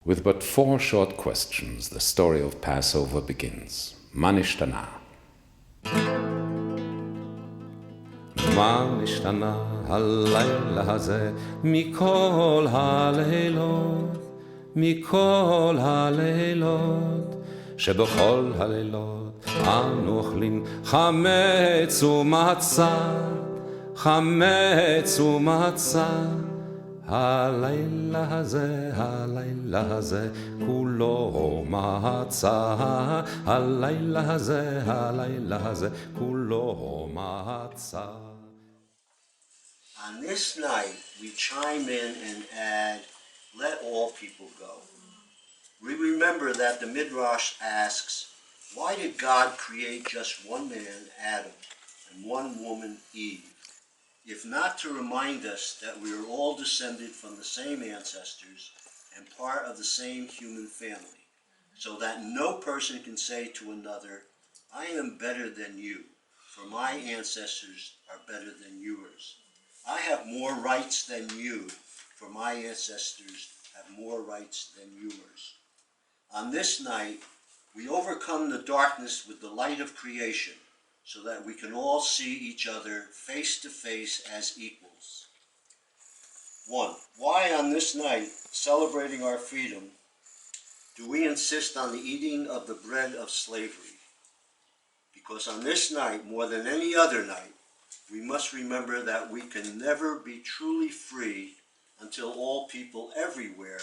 With but 4 short questions, the story of Passover begins. מה נשתנה? מה נשתנה הלילה הזה מכל הלילות, מכל הלילות, שבכל הלילות אנו אוכלים חמץ ומצה, חמץ ומצה. הלילה הזה כולו מצה, הלילה הזה כולו מצה. On this night, we chime in and add, let all people go. We remember that the Midrash asks, why did God create just one man, Adam, and one woman, Eve? If not to remind us that we are all descended from the same ancestors and part of the same human family, so that no person can say to another, I am better than you, for my ancestors are better than yours. I have more rights than you, for my ancestors have more rights than yours. On this night, we overcome the darkness with the light of creation, so that we can all see each other face to face as equals. 1. Why on this night, celebrating our freedom, do we insist on the eating of the bread of slavery? Because on this night, more than any other night, we must remember that we can never be truly free until all people everywhere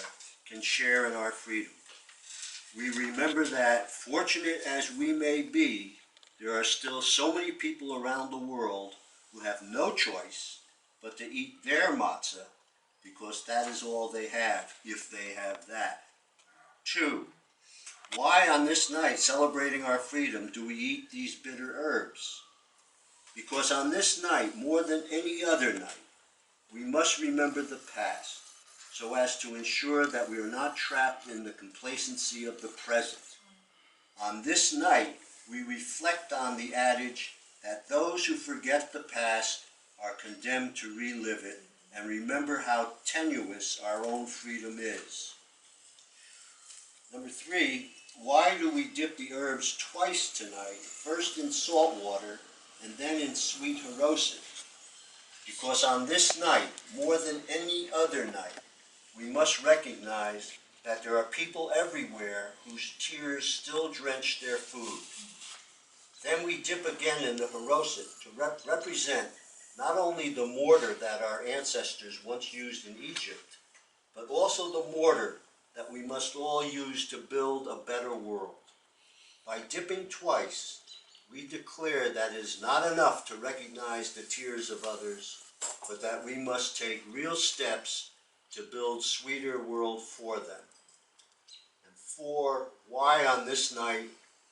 can share in our freedom. We remember that, fortunate as we may be, there are still so many people around the world who have no choice but to eat their matzah, because that is all they have, if they have that. 2. Why on this night, celebrating our freedom, do we eat these bitter herbs? Because on this night, more than any other night, we must remember the past, so as to ensure that we are not trapped in the complacency of the present. On this night, we reflect on the adage that those who forget the past are condemned to relive it, and remember how tenuous our own freedom is. 3, why do we dip the herbs twice tonight, first in salt water and then in sweet haroset? Because on this night, more than any other night, we must recognize that there are people everywhere whose tears still drench their food. Then we dip again in the haroset to represent not only the mortar that our ancestors once used in Egypt, but also the mortar that we must all use to build a better world. By dipping twice, we declare that it is not enough to recognize the tears of others, but that we must take real steps to build sweeter world for them. And 4, why on this night,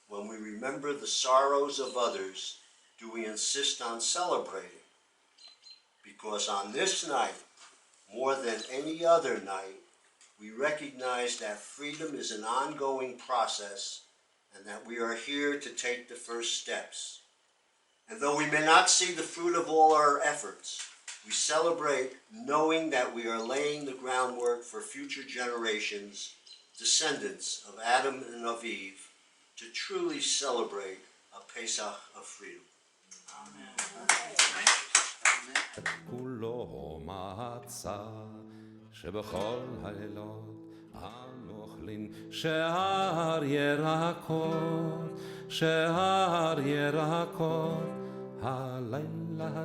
when we remember the sorrows of others, do we insist on celebrating? Because on this night, more than any other night, we recognize that freedom is an ongoing process and that we are here to take the first steps. And though we may not see the fruit of all our efforts, we celebrate knowing that we are laying the groundwork for future generations, descendants of Adam and of Eve, to truly celebrate a Pesach of freedom. כולו מצה, שבכל הלילות אנו אוכלים שער ירקות, שער ירקות. הלילה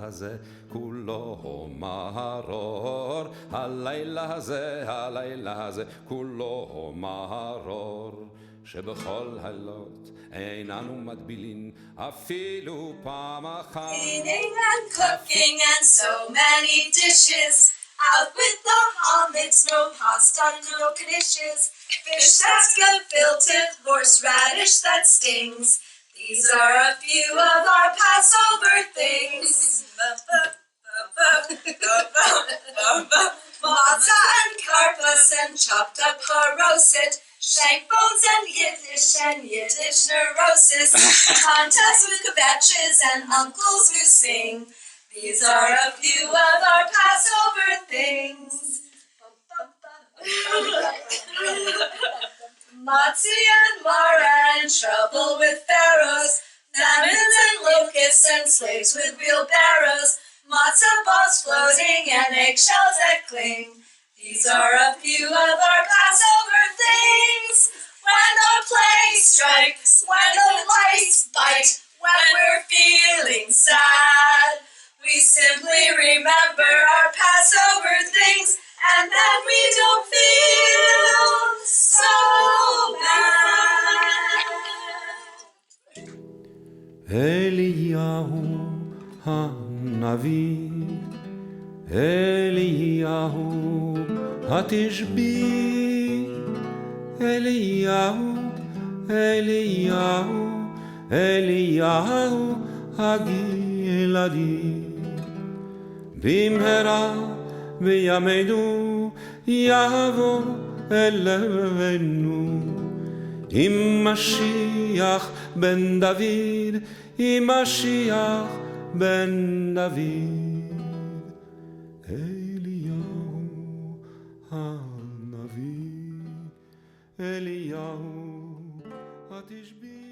הזה כולו מרור, הלילה הזה כולו מרור, שבכל הלילות איננו מטבילים אפילו פעם אחת. Eating and cooking and so many dishes, out with the homids, no pasta, no knishes, fish that's gefilte, horseradish that stings. These are a few of our Passover things. Matzah and karpas and chopped up haroset, shank bones and Yiddish neurosis, contests with kvetches and uncles who sing. These are a few of our Passover things. Matzi and Mara in trouble with pharaohs, famines and locusts and slaves with wheelbarrows, matzah balls floating and eggshells that cling. These are a few of our Passover things. When the plague strikes, when the lights bite, when we're feeling sad, we simply remember our Passover things, and then we don't feel so bad. Eliyahu Hanavi, Eliyahu Hatishbi, Eliyahu, Eliyahu, Eliyahu Hagiladi, Bimhera Biyamedu Yavo Elevenu, Im Mashiach ben David, Im Mashiach ben David, Eliyahu Hanavi, Eliyahu Hatishbi.